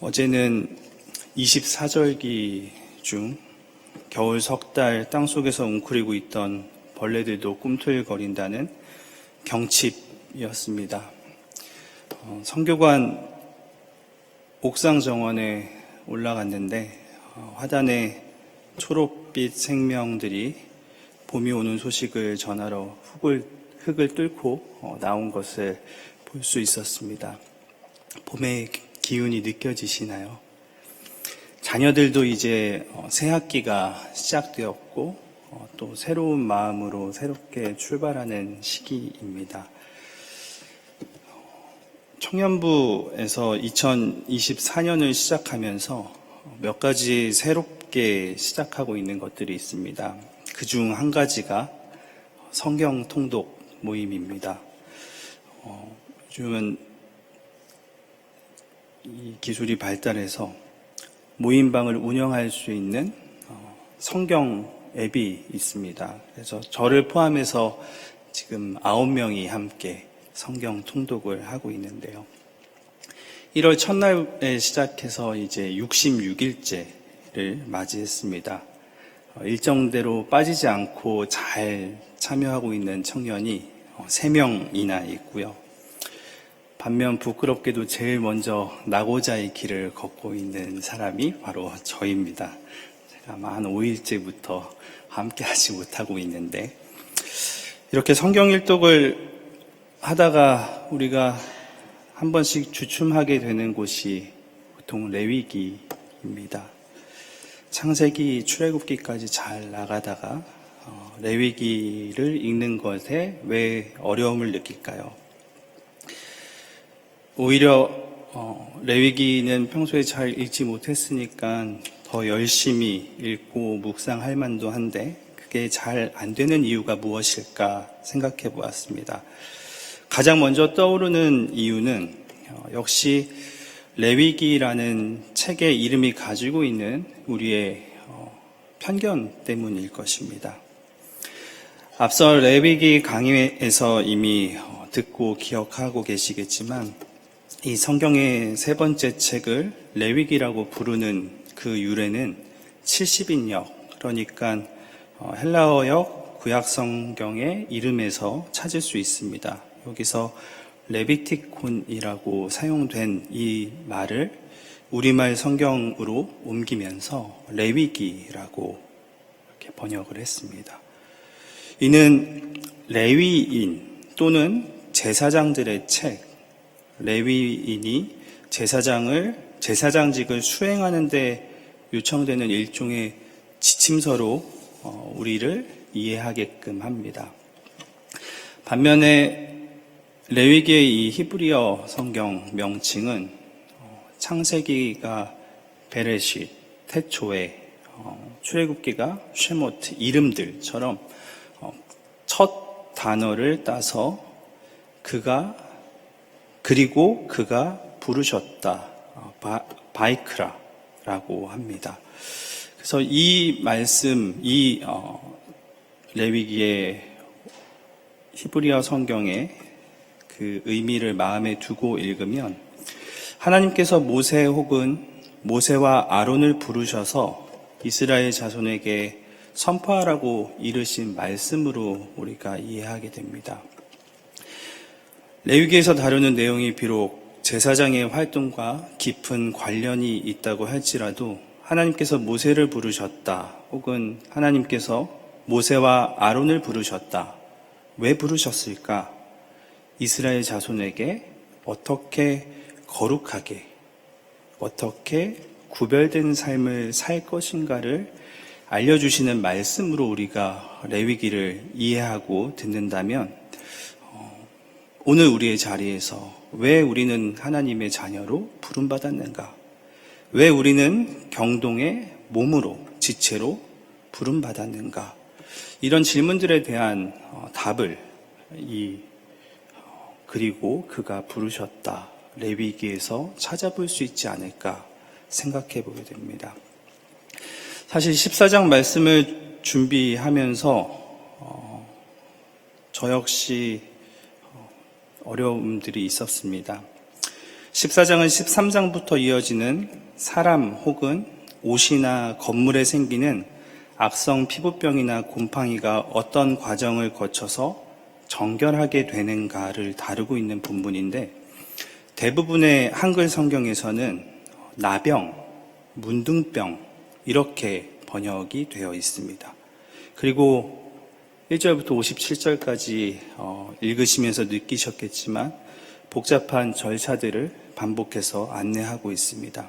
어제는 24절기 중 겨울 석 달 땅속에서 웅크리고 있던 벌레들도 꿈틀거린다는 경칩이었습니다. 성교관 옥상 정원에 올라갔는데 화단에 초록빛 생명들이 봄이 오는 소식을 전하러 흙을 뚫고 나온 것을 볼 수 있었습니다. 봄의 기운이 느껴지시나요? 자녀들도 이제 새 학기가 시작되었고 또 새로운 마음으로 새롭게 출발하는 시기입니다. 청년부에서 2024년을 시작하면서 몇 가지 새롭게 시작하고 있는 것들이 있습니다. 그중 한 가지가 성경 통독 모임입니다. 요즘은 이 기술이 발달해서 모임방을 운영할 수 있는 성경 앱이 있습니다. 그래서 저를 포함해서 지금 9명이 함께 성경 통독을 하고 있는데요. 1월 첫날에 시작해서 이제 66일째를 맞이했습니다. 일정대로 빠지지 않고 잘 참여하고 있는 청년이 3명이나 있고요. 반면 부끄럽게도 제일 먼저 나고자의 길을 걷고 있는 사람이 바로 저입니다. 제가 아마 한 5일째부터 함께 하지 못하고 있는데, 이렇게 성경 일독을 하다가 우리가 한 번씩 주춤하게 되는 곳이 보통 레위기입니다. 창세기, 출애굽기까지 잘 나가다가 레위기를 읽는 것에 왜 어려움을 느낄까요? 오히려 레위기는 평소에 잘 읽지 못했으니까 더 열심히 읽고 묵상할 만도 한데 그게 잘 안 되는 이유가 무엇일까 생각해 보았습니다. 가장 먼저 떠오르는 이유는 역시 레위기라는 책의 이름이 가지고 있는 우리의 편견 때문일 것입니다. 앞서 레위기 강의에서 이미 듣고 기억하고 계시겠지만 이 성경의 세 번째 책을 레위기라고 부르는 그 유래는 70인역, 그러니까 헬라어역 구약 성경의 이름에서 찾을 수 있습니다. 여기서 레비티콘이라고 사용된 이 말을 우리말 성경으로 옮기면서 레위기라고 이렇게 번역을 했습니다. 이는 레위인 또는 제사장들의 책, 레위인이 제사장직을 수행하는 데 요청되는 일종의 지침서로 우리를 이해하게끔 합니다. 반면에 레위기의 이 히브리어 성경 명칭은 창세기가 베레싯, 태초에, 출애굽기가 쉐모트, 이름들처럼 첫 단어를 따서 그리고 그가 부르셨다, 바이크라라고 합니다. 그래서 이 말씀, 레위기의 히브리어 성경의 그 의미를 마음에 두고 읽으면 하나님께서 모세 혹은 모세와 아론을 부르셔서 이스라엘 자손에게 선포하라고 이르신 말씀으로 우리가 이해하게 됩니다. 레위기에서 다루는 내용이 비록 제사장의 활동과 깊은 관련이 있다고 할지라도 하나님께서 모세를 부르셨다 혹은 하나님께서 모세와 아론을 부르셨다. 왜 부르셨을까? 이스라엘 자손에게 어떻게 거룩하게, 어떻게 구별된 삶을 살 것인가를 알려주시는 말씀으로 우리가 레위기를 이해하고 듣는다면 오늘 우리의 자리에서 왜 우리는 하나님의 자녀로 부름받았는가? 왜 우리는 경동의 몸으로, 지체로 부름받았는가? 이런 질문들에 대한 답을 그리고 그가 부르셨다, 레위기에서 찾아볼 수 있지 않을까 생각해 보게 됩니다. 사실 14장 말씀을 준비하면서 저 역시 어려움들이 있었습니다. 14장은 13장부터 이어지는 사람 혹은 옷이나 건물에 생기는 악성 피부병이나 곰팡이가 어떤 과정을 거쳐서 정결하게 되는가를 다루고 있는 본문인데, 대부분의 한글 성경에서는 나병, 문둥병 이렇게 번역이 되어 있습니다. 그리고 1절부터 57절까지 읽으시면서 느끼셨겠지만 복잡한 절차들을 반복해서 안내하고 있습니다.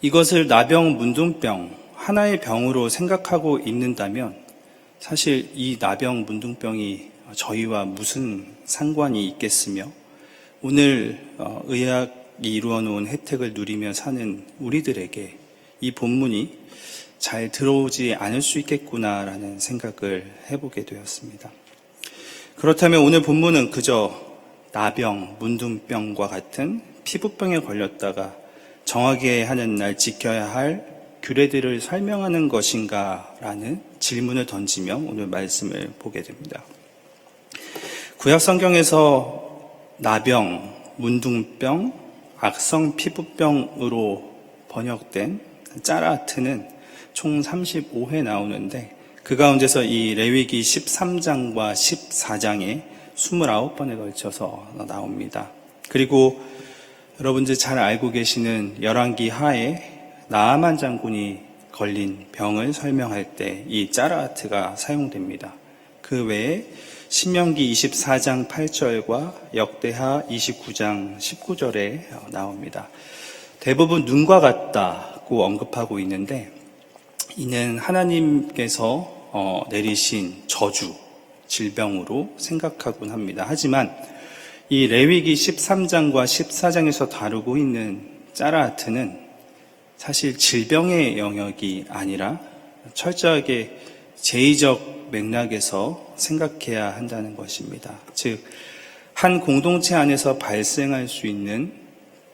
이것을 나병, 문둥병, 하나의 병으로 생각하고 있는다면 사실 이 나병, 문둥병이 저희와 무슨 상관이 있겠으며, 오늘 의학이 이루어 놓은 혜택을 누리며 사는 우리들에게 이 본문이 잘 들어오지 않을 수 있겠구나라는 생각을 해보게 되었습니다. 그렇다면 오늘 본문은 그저 나병, 문둥병과 같은 피부병에 걸렸다가 정하게 하는 날 지켜야 할 규례들을 설명하는 것인가 라는 질문을 던지며 오늘 말씀을 보게 됩니다. 구약 성경에서 나병, 문둥병, 악성 피부병으로 번역된 짜라하트는 총 35회 나오는데, 그 가운데서 이 레위기 13장과 14장에 29번에 걸쳐서 나옵니다. 그리고 여러분들 잘 알고 계시는 열왕기 하에 나아만 장군이 걸린 병을 설명할 때 이 짜라하트가 사용됩니다. 그 외에 신명기 24장 8절과 역대하 29장 19절에 나옵니다. 대부분 눈과 같다고 언급하고 있는데, 이는 하나님께서 내리신 저주, 질병으로 생각하곤 합니다. 하지만 이 레위기 13장과 14장에서 다루고 있는 짜라하트는 사실 질병의 영역이 아니라 철저하게 제의적 맥락에서 생각해야 한다는 것입니다. 즉, 한 공동체 안에서 발생할 수 있는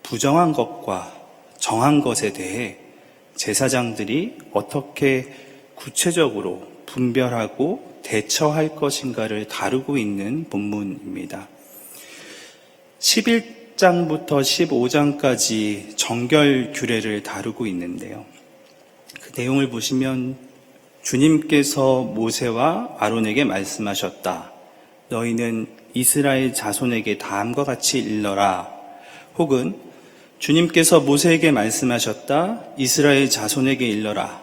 부정한 것과 정한 것에 대해 제사장들이 어떻게 구체적으로 분별하고 대처할 것인가를 다루고 있는 본문입니다. 11장부터 15장까지 정결 규례를 다루고 있는데요. 그 내용을 보시면 주님께서 모세와 아론에게 말씀하셨다. 너희는 이스라엘 자손에게 다음과 같이 일러라. 혹은 주님께서 모세에게 말씀하셨다. 이스라엘 자손에게 일러라.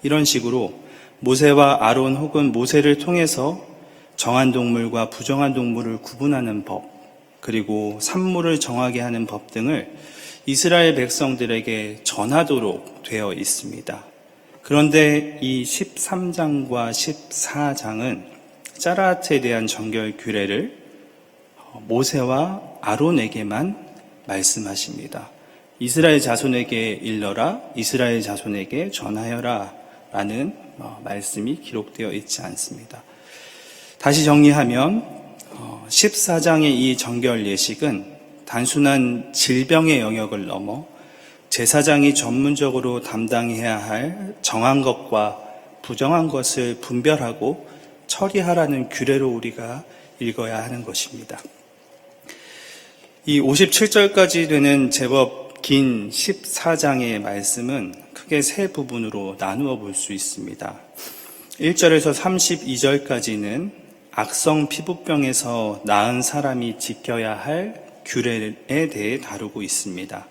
이런 식으로 모세와 아론 혹은 모세를 통해서 정한 동물과 부정한 동물을 구분하는 법, 그리고 산물을 정하게 하는 법 등을 이스라엘 백성들에게 전하도록 되어 있습니다. 그런데 이 13장과 14장은 짜라하트에 대한 정결 규례를 모세와 아론에게만 말씀하십니다. 이스라엘 자손에게 일러라, 이스라엘 자손에게 전하여라 라는 말씀이 기록되어 있지 않습니다. 다시 정리하면 14장의 이 정결 예식은 단순한 질병의 영역을 넘어 제사장이 전문적으로 담당해야 할 정한 것과 부정한 것을 분별하고 처리하라는 규례로 우리가 읽어야 하는 것입니다. 이 57절까지 되는 제법 긴 14장의 말씀은 크게 세 부분으로 나누어 볼 수 있습니다. 1절에서 32절까지는 악성 피부병에서 나은 사람이 지켜야 할 규례에 대해 다루고 있습니다.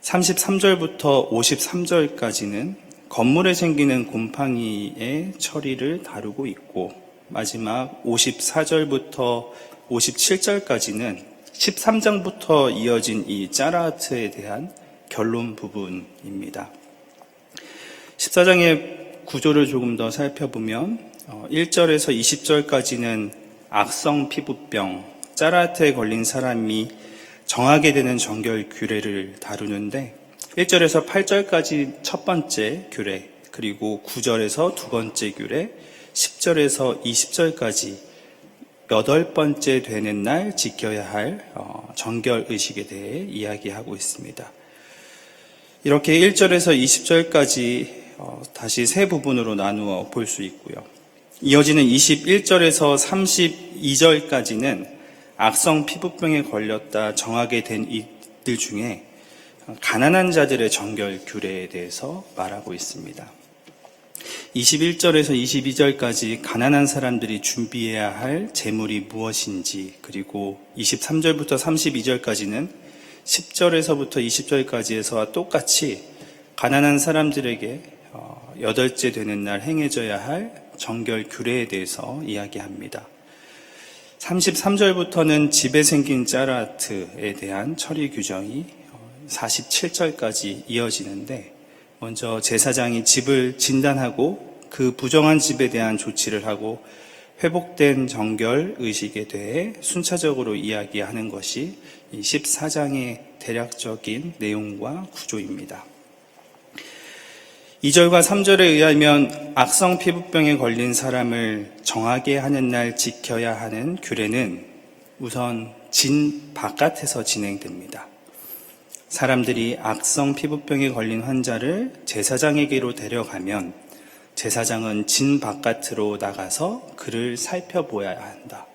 33절부터 53절까지는 건물에 생기는 곰팡이의 처리를 다루고 있고, 마지막 54절부터 57절까지는 13장부터 이어진 이 짜라하트에 대한 결론 부분입니다. 14장의 구조를 조금 더 살펴보면 1절에서 20절까지는 악성 피부병, 짜라하트에 걸린 사람이 정하게 되는 정결 규례를 다루는데, 1절에서 8절까지 첫 번째 규례, 그리고 9절에서 두 번째 규례, 10절에서 20절까지 8번째 되는 날 지켜야 할 정결 의식에 대해 이야기하고 있습니다. 이렇게 1절에서 20절까지 다시 세 부분으로 나누어 볼 수 있고요. 이어지는 21절에서 32절까지는 악성 피부병에 걸렸다 정하게 된 이들 중에 가난한 자들의 정결 규례에 대해서 말하고 있습니다. 21절에서 22절까지 가난한 사람들이 준비해야 할 재물이 무엇인지, 그리고 23절부터 32절까지는 10절에서부터 20절까지에서와 똑같이 가난한 사람들에게 8째 되는 날 행해져야 할 정결 규례에 대해서 이야기합니다. 33절부터는 집에 생긴 짜라트에 대한 처리 규정이 47절까지 이어지는데, 먼저 제사장이 집을 진단하고 그 부정한 집에 대한 조치를 하고 회복된 정결 의식에 대해 순차적으로 이야기하는 것이 이 14장의 대략적인 내용과 구조입니다. 2절과 3절에 의하면 악성 피부병에 걸린 사람을 정하게 하는 날 지켜야 하는 규례는 우선 진 바깥에서 진행됩니다. 사람들이 악성 피부병에 걸린 환자를 제사장에게로 데려가면 제사장은 진 바깥으로 나가서 그를 살펴보아야 한다.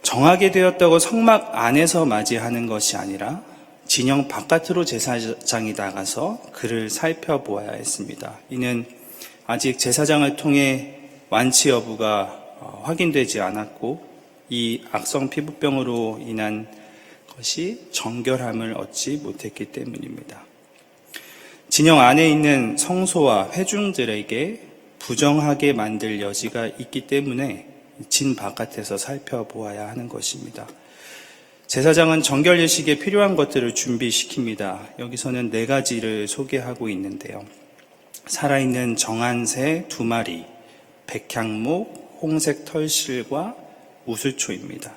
정하게 되었다고 성막 안에서 맞이하는 것이 아니라 진영 바깥으로 제사장이 나가서 그를 살펴보아야 했습니다. 이는 아직 제사장을 통해 완치 여부가 확인되지 않았고 이 악성 피부병으로 인한 것이 정결함을 얻지 못했기 때문입니다. 진영 안에 있는 성소와 회중들에게 부정하게 만들 여지가 있기 때문에 진 바깥에서 살펴보아야 하는 것입니다. 제사장은 정결 예식에 필요한 것들을 준비시킵니다. 여기서는 4가지를 소개하고 있는데요. 살아있는 정한 새 2마리, 백향목, 홍색 털실과 우슬초입니다.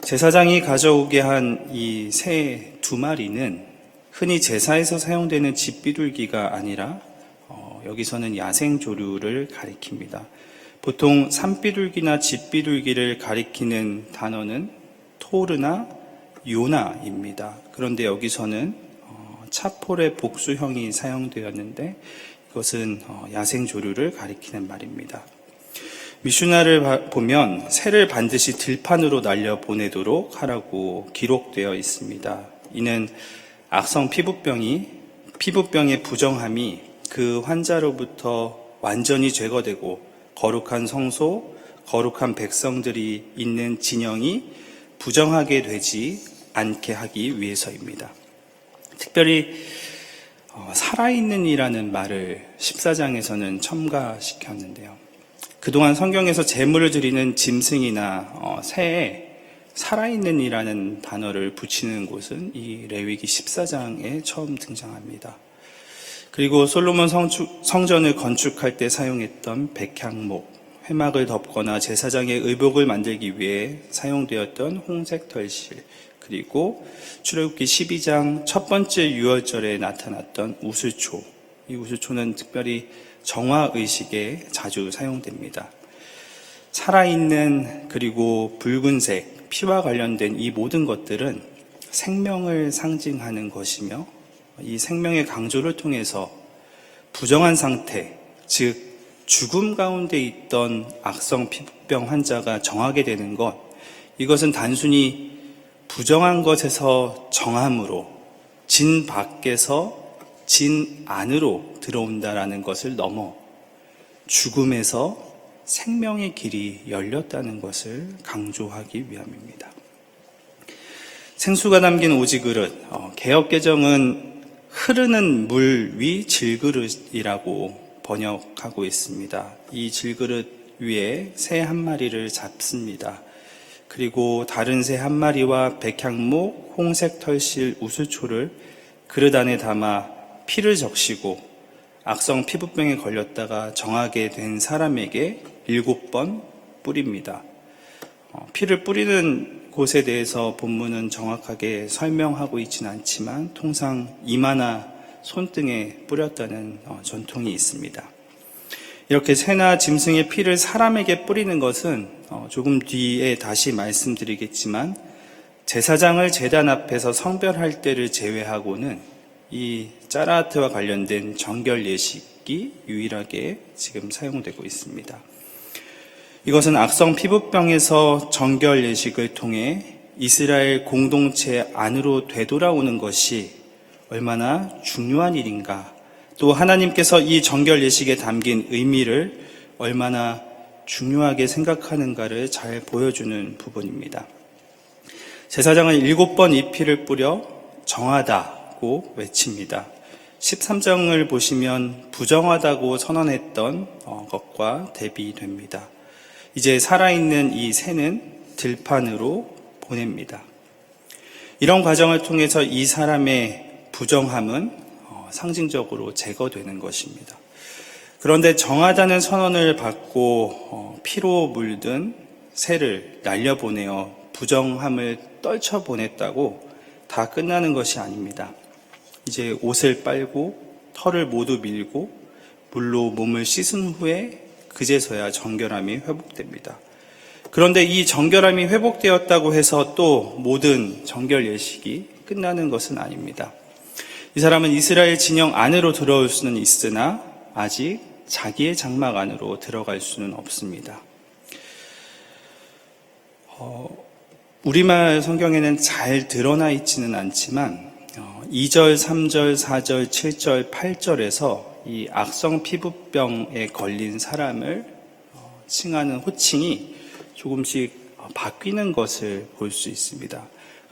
제사장이 가져오게 한 이 새 2마리는 흔히 제사에서 사용되는 집비둘기가 아니라 여기서는 야생조류를 가리킵니다. 보통 산비둘기나 집비둘기를 가리키는 단어는 토르나 요나입니다. 그런데 여기서는 차폴의 복수형이 사용되었는데 이것은 야생조류를 가리키는 말입니다. 미슈나를 보면 새를 반드시 들판으로 날려보내도록 하라고 기록되어 있습니다. 이는 악성 피부병의 부정함이 그 환자로부터 완전히 제거되고 거룩한 성소, 거룩한 백성들이 있는 진영이 부정하게 되지 않게 하기 위해서입니다. 특별히 살아있는 이라는 말을 14장에서는 첨가시켰는데요. 그동안 성경에서 제물을 드리는 짐승이나 새에 살아있는 이라는 단어를 붙이는 곳은 이 레위기 14장에 처음 등장합니다. 그리고 솔로몬 성전을 건축할 때 사용했던 백향목, 회막을 덮거나 제사장의 의복을 만들기 위해 사용되었던 홍색 털실, 그리고 출애굽기 12장 첫 번째 유월절에 나타났던 우슬초, 이 우슬초는 특별히 정화의식에 자주 사용됩니다. 살아있는 그리고 붉은색, 피와 관련된 이 모든 것들은 생명을 상징하는 것이며 이 생명의 강조를 통해서 부정한 상태, 즉 죽음 가운데 있던 악성 피부병 환자가 정하게 되는 것, 이것은 단순히 부정한 것에서 정함으로 진 밖에서 진 안으로 들어온다라는 것을 넘어 죽음에서 생명의 길이 열렸다는 것을 강조하기 위함입니다. 생수가 담긴 오지그릇, 개역개정은 흐르는 물 위 질그릇이라고 번역하고 있습니다. 이 질그릇 위에 새 한 마리를 잡습니다. 그리고 다른 새 한 마리와 백향목, 홍색 털실, 우슬초를 그릇 안에 담아 피를 적시고 악성 피부병에 걸렸다가 정하게 된 사람에게 7번 뿌립니다. 피를 뿌리는 곳에 대해서 본문은 정확하게 설명하고 있지는 않지만 통상 이마나 손등에 뿌렸다는 전통이 있습니다. 이렇게 새나 짐승의 피를 사람에게 뿌리는 것은 조금 뒤에 다시 말씀드리겠지만 제사장을 제단 앞에서 성별할 때를 제외하고는 이 짜라하트와 관련된 정결 예식이 유일하게 지금 사용되고 있습니다. 이것은 악성 피부병에서 정결 예식을 통해 이스라엘 공동체 안으로 되돌아오는 것이 얼마나 중요한 일인가, 또 하나님께서 이 정결 예식에 담긴 의미를 얼마나 중요하게 생각하는가를 잘 보여주는 부분입니다. 제사장은 7번 이 피를 뿌려 정하다고 외칩니다. 13장을 보시면 부정하다고 선언했던 것과 대비됩니다. 이제 살아있는 이 새는 들판으로 보냅니다. 이런 과정을 통해서 이 사람의 부정함은 상징적으로 제거되는 것입니다. 그런데 정하다는 선언을 받고 피로 물든 새를 날려보내어 부정함을 떨쳐보냈다고 다 끝나는 것이 아닙니다. 이제 옷을 빨고 털을 모두 밀고 물로 몸을 씻은 후에 그제서야 정결함이 회복됩니다. 그런데 이 정결함이 회복되었다고 해서 또 모든 정결 예식이 끝나는 것은 아닙니다. 이 사람은 이스라엘 진영 안으로 들어올 수는 있으나 아직 자기의 장막 안으로 들어갈 수는 없습니다. 우리말 성경에는 잘 드러나 있지는 않지만 2절, 3절, 4절, 7절, 8절에서 이 악성 피부병에 걸린 사람을 칭하는 호칭이 조금씩 바뀌는 것을 볼 수 있습니다.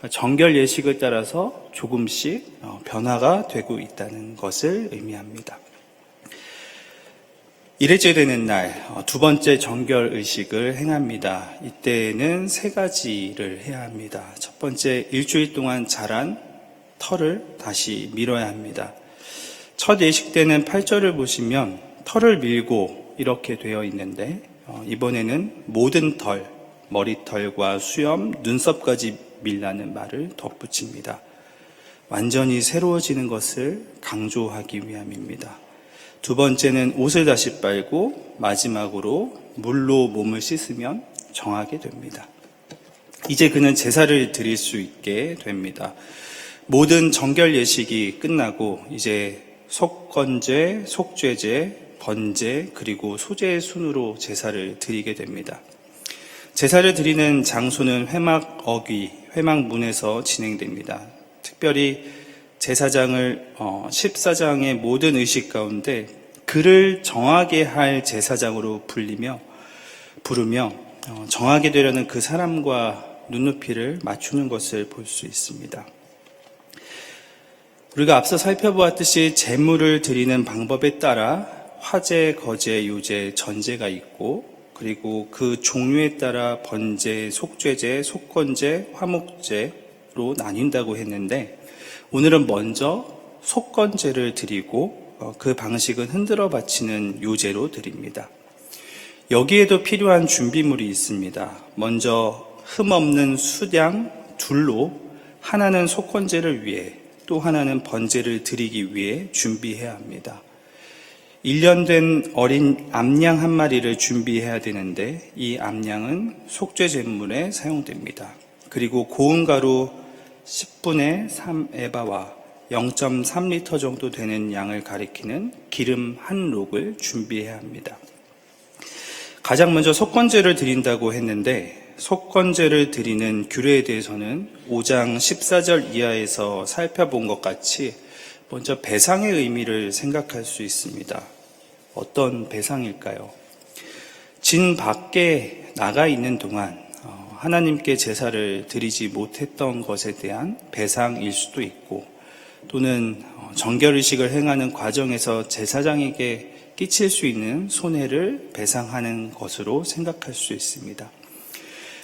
정결 예식을 따라서 조금씩 변화가 되고 있다는 것을 의미합니다. 이래째 되는 날, 두 번째 정결 의식을 행합니다. 이때에는 세 가지를 해야 합니다. 첫 번째, 일주일 동안 자란 털을 다시 밀어야 합니다. 첫 예식 때는 8절을 보시면 털을 밀고 이렇게 되어 있는데 이번에는 모든 털, 머리털과 수염, 눈썹까지 밀라는 말을 덧붙입니다. 완전히 새로워지는 것을 강조하기 위함입니다. 두 번째는 옷을 다시 빨고 마지막으로 물로 몸을 씻으면 정하게 됩니다. 이제 그는 제사를 드릴 수 있게 됩니다. 모든 정결 예식이 끝나고 이제 속건제, 속죄제, 번제, 그리고 소제의 순으로 제사를 드리게 됩니다. 제사를 드리는 장소는 회막 어귀, 회막문에서 진행됩니다. 특별히 제사장을 14장의 모든 의식 가운데 그를 정하게 할 제사장으로 부르며 정하게 되려는 그 사람과 눈높이를 맞추는 것을 볼 수 있습니다. 우리가 앞서 살펴보았듯이 제물을 드리는 방법에 따라 화제, 거제, 유제, 전제가 있고 그리고 그 종류에 따라 번제, 속죄제, 속건제, 화목제로 나뉜다고 했는데 오늘은 먼저 속건제를 드리고 그 방식은 흔들어 바치는 요제로 드립니다. 여기에도 필요한 준비물이 있습니다. 먼저 흠없는 수량 둘로 하나는 속건제를 위해 또 하나는 번제를 드리기 위해 준비해야 합니다. 1년 된 어린 암양 한 마리를 준비해야 되는데 이 암양은 속죄 제물에 사용됩니다. 그리고 고운 가루 10분의 3 에바와 0.3리터 정도 되는 양을 가리키는 기름 한 록을 준비해야 합니다. 가장 먼저 속건제를 드린다고 했는데 속건제를 드리는 규례에 대해서는 5장 14절 이하에서 살펴본 것 같이 먼저 배상의 의미를 생각할 수 있습니다. 어떤 배상일까요? 진 밖에 나가 있는 동안 하나님께 제사를 드리지 못했던 것에 대한 배상일 수도 있고 또는 정결의식을 행하는 과정에서 제사장에게 끼칠 수 있는 손해를 배상하는 것으로 생각할 수 있습니다.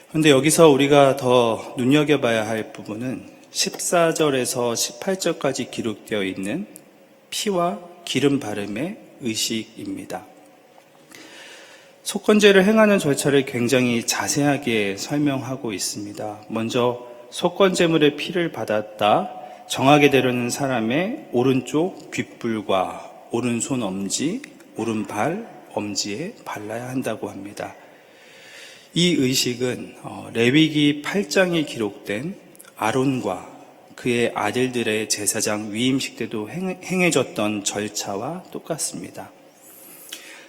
그런데 여기서 우리가 더 눈여겨봐야 할 부분은 14절에서 18절까지 기록되어 있는 피와 기름 바름의 의식입니다. 속건제를 행하는 절차를 굉장히 자세하게 설명하고 있습니다. 먼저 속건제물의 피를 받았다 정하게 되려는 사람의 오른쪽 귓불과 오른손 엄지, 오른발 엄지에 발라야 한다고 합니다. 이 의식은 레위기 8장에 기록된 아론과 그의 아들들의 제사장 위임식 때도 행해졌던 절차와 똑같습니다.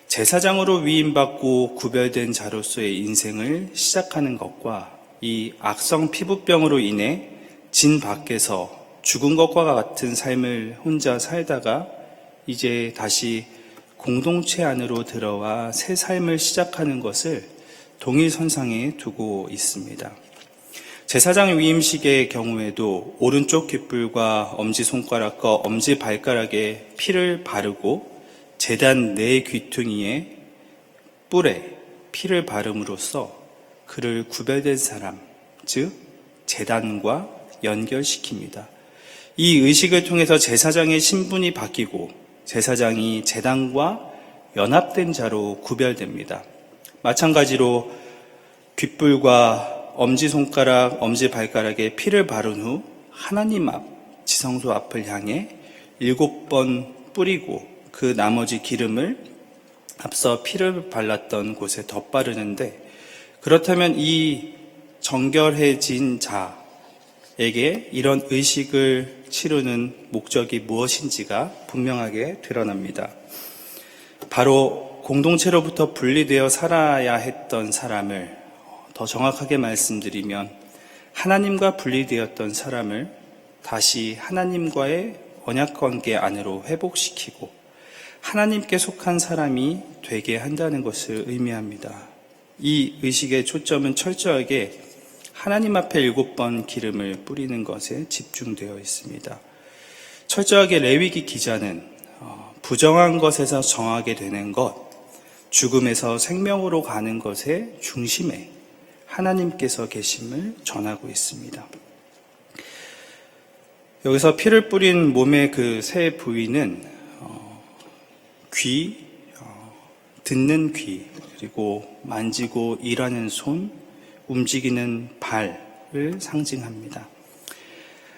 제사장으로 위임받고 구별된 자로서의 인생을 시작하는 것과 이 악성 피부병으로 인해 진 밖에서 죽은 것과 같은 삶을 혼자 살다가 이제 다시 공동체 안으로 들어와 새 삶을 시작하는 것을 동일선상에 두고 있습니다. 제사장 위임식의 경우에도 오른쪽 귓불과 엄지손가락과 엄지발가락에 피를 바르고 제단 네 귀퉁이에 뿔에 피를 바름으로써 그를 구별된 사람, 즉 제단과 연결시킵니다. 이 의식을 통해서 제사장의 신분이 바뀌고 제사장이 제단과 연합된 자로 구별됩니다. 마찬가지로 귓불과 엄지손가락, 엄지발가락에 피를 바른 후 하나님 앞, 지성소 앞을 향해 7번 뿌리고 그 나머지 기름을 앞서 피를 발랐던 곳에 덧바르는데, 그렇다면 이 정결해진 자에게 이런 의식을 치르는 목적이 무엇인지가 분명하게 드러납니다. 바로 공동체로부터 분리되어 살아야 했던 사람을, 더 정확하게 말씀드리면 하나님과 분리되었던 사람을 다시 하나님과의 언약관계 안으로 회복시키고 하나님께 속한 사람이 되게 한다는 것을 의미합니다. 이 의식의 초점은 철저하게 하나님 앞에 7번 기름을 뿌리는 것에 집중되어 있습니다. 철저하게 레위기 기자는 부정한 것에서 정하게 되는 것, 죽음에서 생명으로 가는 것의 중심에 하나님께서 계심을 전하고 있습니다. 여기서 피를 뿌린 몸의 그 세 부위는 귀, 듣는 귀, 그리고 만지고 일하는 손, 움직이는 발을 상징합니다.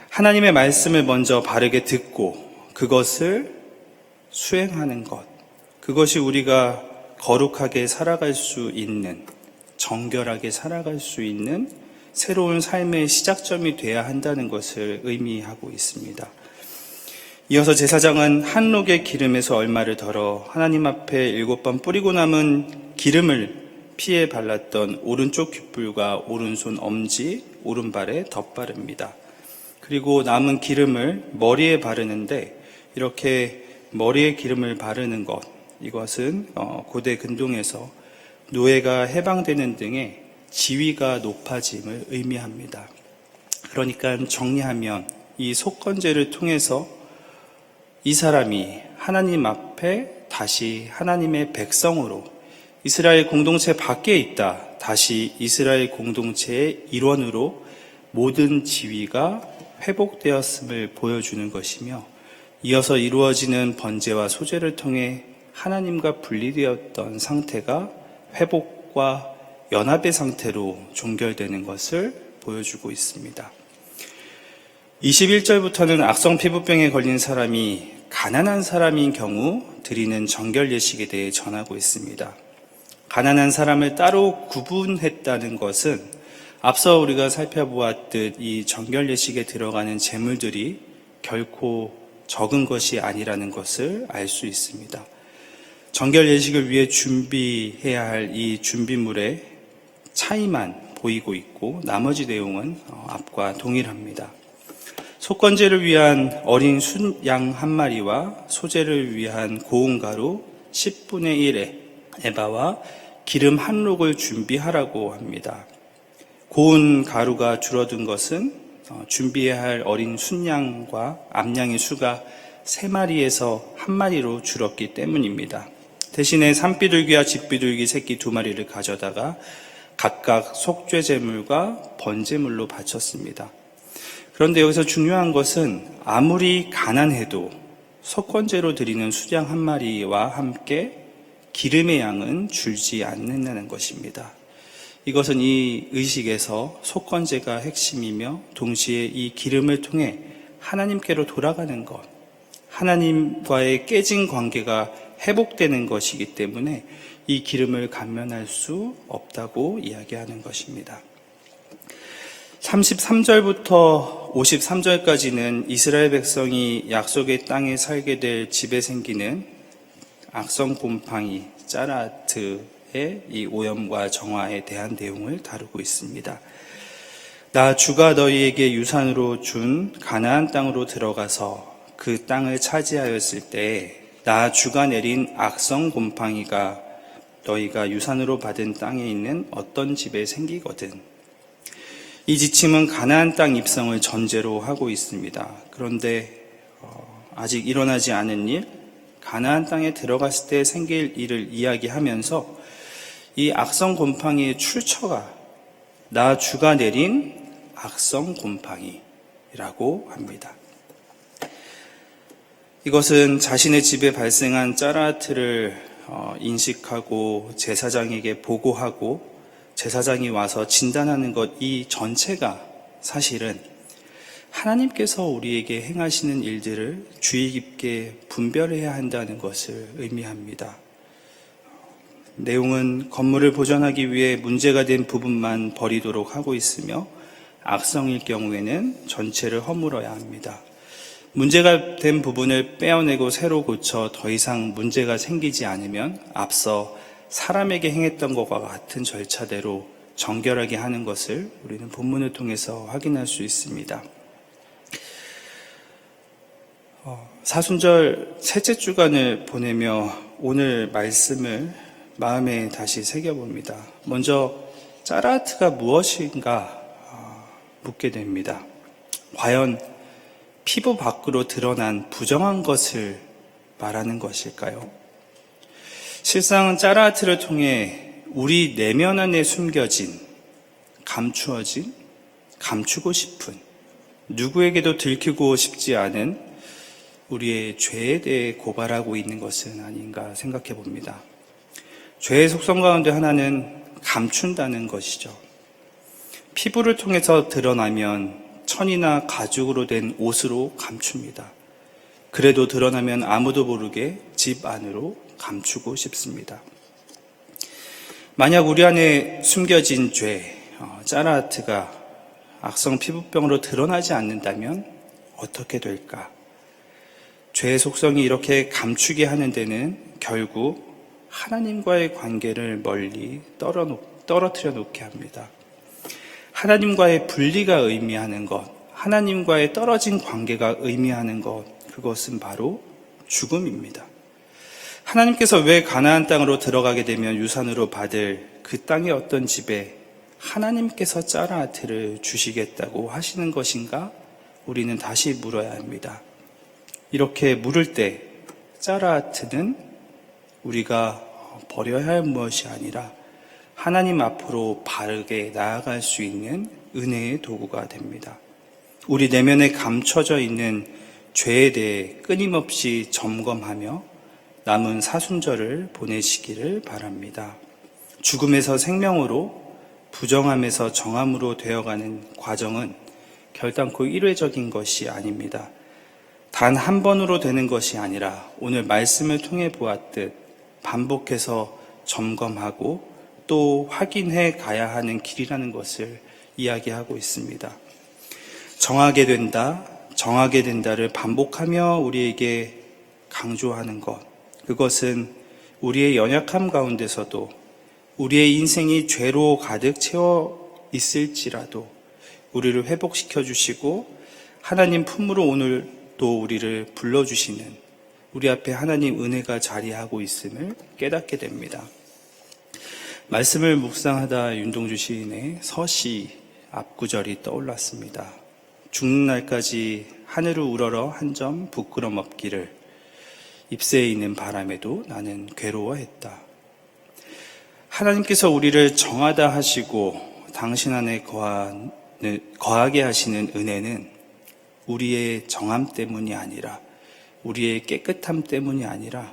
하나님의 말씀을 먼저 바르게 듣고 그것을 수행하는 것, 그것이 우리가 거룩하게 살아갈 수 있는, 정결하게 살아갈 수 있는 새로운 삶의 시작점이 되어야 한다는 것을 의미하고 있습니다. 이어서 제사장은 한 록의 기름에서 얼마를 덜어 하나님 앞에 7번 뿌리고 남은 기름을 피에 발랐던 오른쪽 귓불과 오른손 엄지, 오른발에 덧바릅니다. 그리고 남은 기름을 머리에 바르는데, 이렇게 머리에 기름을 바르는 것, 이것은 고대 근동에서 노예가 해방되는 등의 지위가 높아짐을 의미합니다. 그러니까 정리하면 이 속건제를 통해서 이 사람이 하나님 앞에 다시 하나님의 백성으로, 이스라엘 공동체 밖에 있다 다시 이스라엘 공동체의 일원으로 모든 지위가 회복되었음을 보여주는 것이며, 이어서 이루어지는 번제와 소제를 통해 하나님과 분리되었던 상태가 회복과 연합의 상태로 종결되는 것을 보여주고 있습니다. 21절부터는 악성 피부병에 걸린 사람이 가난한 사람인 경우 드리는 정결 예식에 대해 전하고 있습니다. 가난한 사람을 따로 구분했다는 것은 앞서 우리가 살펴보았듯 이 정결 예식에 들어가는 제물들이 결코 적은 것이 아니라는 것을 알 수 있습니다. 정결 예식을 위해 준비해야 할 이 준비물의 차이만 보이고 있고 나머지 내용은 앞과 동일합니다. 속건제를 위한 어린 순양 한 마리와 소제를 위한 고운 가루 10분의 1의 에바와 기름 한 록을 준비하라고 합니다. 고운 가루가 줄어든 것은 준비해야 할 어린 순양과 암양의 수가 3마리에서 1마리로 줄었기 때문입니다. 대신에 산비둘기와 집비둘기 새끼 2마리를 가져다가 각각 속죄제물과 번제물로 바쳤습니다. 그런데 여기서 중요한 것은 아무리 가난해도 속건제로 드리는 수양 1마리와 함께 기름의 양은 줄지 않는다는 것입니다. 이것은 이 의식에서 속건제가 핵심이며 동시에 이 기름을 통해 하나님께로 돌아가는 것, 하나님과의 깨진 관계가 회복되는 것이기 때문에 이 기름을 감면할 수 없다고 이야기하는 것입니다. 33절부터 53절까지는 이스라엘 백성이 약속의 땅에 살게 될 집에 생기는 악성 곰팡이 짜라트의 이 오염과 정화에 대한 내용을 다루고 있습니다. 나 주가 너희에게 유산으로 준 가나안 땅으로 들어가서 그 땅을 차지하였을 때 나 주가 내린 악성 곰팡이가 너희가 유산으로 받은 땅에 있는 어떤 집에 생기거든. 이 지침은 가나안 땅 입성을 전제로 하고 있습니다. 그런데 아직 일어나지 않은 일, 가나안 땅에 들어갔을 때 생길 일을 이야기하면서 이 악성 곰팡이의 출처가 나 주가 내린 악성 곰팡이라고 합니다. 이것은 자신의 집에 발생한 짜라트를 인식하고 제사장에게 보고하고 제사장이 와서 진단하는 것, 이 전체가 사실은 하나님께서 우리에게 행하시는 일들을 주의 깊게 분별해야 한다는 것을 의미합니다. 내용은 건물을 보존하기 위해 문제가 된 부분만 버리도록 하고 있으며 악성일 경우에는 전체를 허물어야 합니다. 문제가 된 부분을 빼어내고 새로 고쳐 더 이상 문제가 생기지 않으면 앞서 사람에게 행했던 것과 같은 절차대로 정결하게 하는 것을 우리는 본문을 통해서 확인할 수 있습니다. 사순절 셋째 주간을 보내며 오늘 말씀을 마음에 다시 새겨봅니다. 먼저 짜라트가 무엇인가 묻게 됩니다. 과연 피부 밖으로 드러난 부정한 것을 말하는 것일까요? 실상은 짜라트를 통해 우리 내면 안에 숨겨진, 감추어진, 감추고 싶은, 누구에게도 들키고 싶지 않은 우리의 죄에 대해 고발하고 있는 것은 아닌가 생각해 봅니다. 죄의 속성 가운데 하나는 감춘다는 것이죠. 피부를 통해서 드러나면 천이나 가죽으로 된 옷으로 감춥니다. 그래도 드러나면 아무도 모르게 집 안으로 감추고 싶습니다. 만약 우리 안에 숨겨진 죄, 짜라트가 악성 피부병으로 드러나지 않는다면 어떻게 될까? 죄의 속성이 이렇게 감추게 하는 데는 결국 하나님과의 관계를 멀리 떨어뜨려 놓게 합니다. 하나님과의 분리가 의미하는 것, 하나님과의 떨어진 관계가 의미하는 것, 그것은 바로 죽음입니다. 하나님께서 왜 가나안 땅으로 들어가게 되면 유산으로 받을 그 땅의 어떤 집에 하나님께서 짜라트를 주시겠다고 하시는 것인가? 우리는 다시 물어야 합니다. 이렇게 물을 때 짜라트는 우리가 버려야 할 무엇이 아니라 하나님 앞으로 바르게 나아갈 수 있는 은혜의 도구가 됩니다. 우리 내면에 감춰져 있는 죄에 대해 끊임없이 점검하며 남은 사순절을 보내시기를 바랍니다. 죽음에서 생명으로, 부정함에서 정함으로 되어가는 과정은 결단코 일회적인 것이 아닙니다. 단 한 번으로 되는 것이 아니라 오늘 말씀을 통해 보았듯 반복해서 점검하고 또 확인해 가야 하는 길이라는 것을 이야기하고 있습니다. 정하게 된다를 반복하며 우리에게 강조하는 것, 그것은 우리의 연약함 가운데서도 우리의 인생이 죄로 가득 채워 있을지라도 우리를 회복시켜 주시고 하나님 품으로 오늘 또 우리를 불러주시는 우리 앞에 하나님 은혜가 자리하고 있음을 깨닫게 됩니다. 말씀을 묵상하다 윤동주 시인의 서시 앞구절이 떠올랐습니다. 죽는 날까지 하늘을 우러러 한 점 부끄럼 없기를 잎새에 있는 바람에도 나는 괴로워했다. 하나님께서 우리를 정하다 하시고 당신 안에 거하게 하시는 은혜는 우리의 정함 때문이 아니라 우리의 깨끗함 때문이 아니라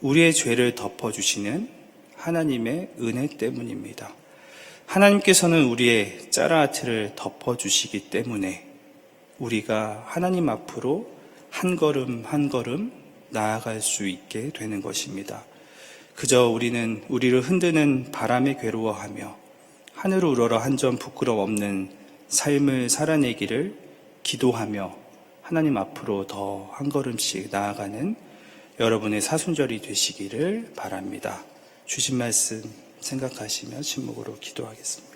우리의 죄를 덮어주시는 하나님의 은혜 때문입니다. 하나님께서는 우리의 짜라트를 덮어주시기 때문에 우리가 하나님 앞으로 한 걸음 한 걸음 나아갈 수 있게 되는 것입니다. 그저 우리는 우리를 흔드는 바람에 괴로워하며 하늘을 우러러 한 점 부끄럼 없는 삶을 살아내기를 기도하며 하나님 앞으로 더 한 걸음씩 나아가는 여러분의 사순절이 되시기를 바랍니다. 주신 말씀 생각하시며 침묵으로 기도하겠습니다.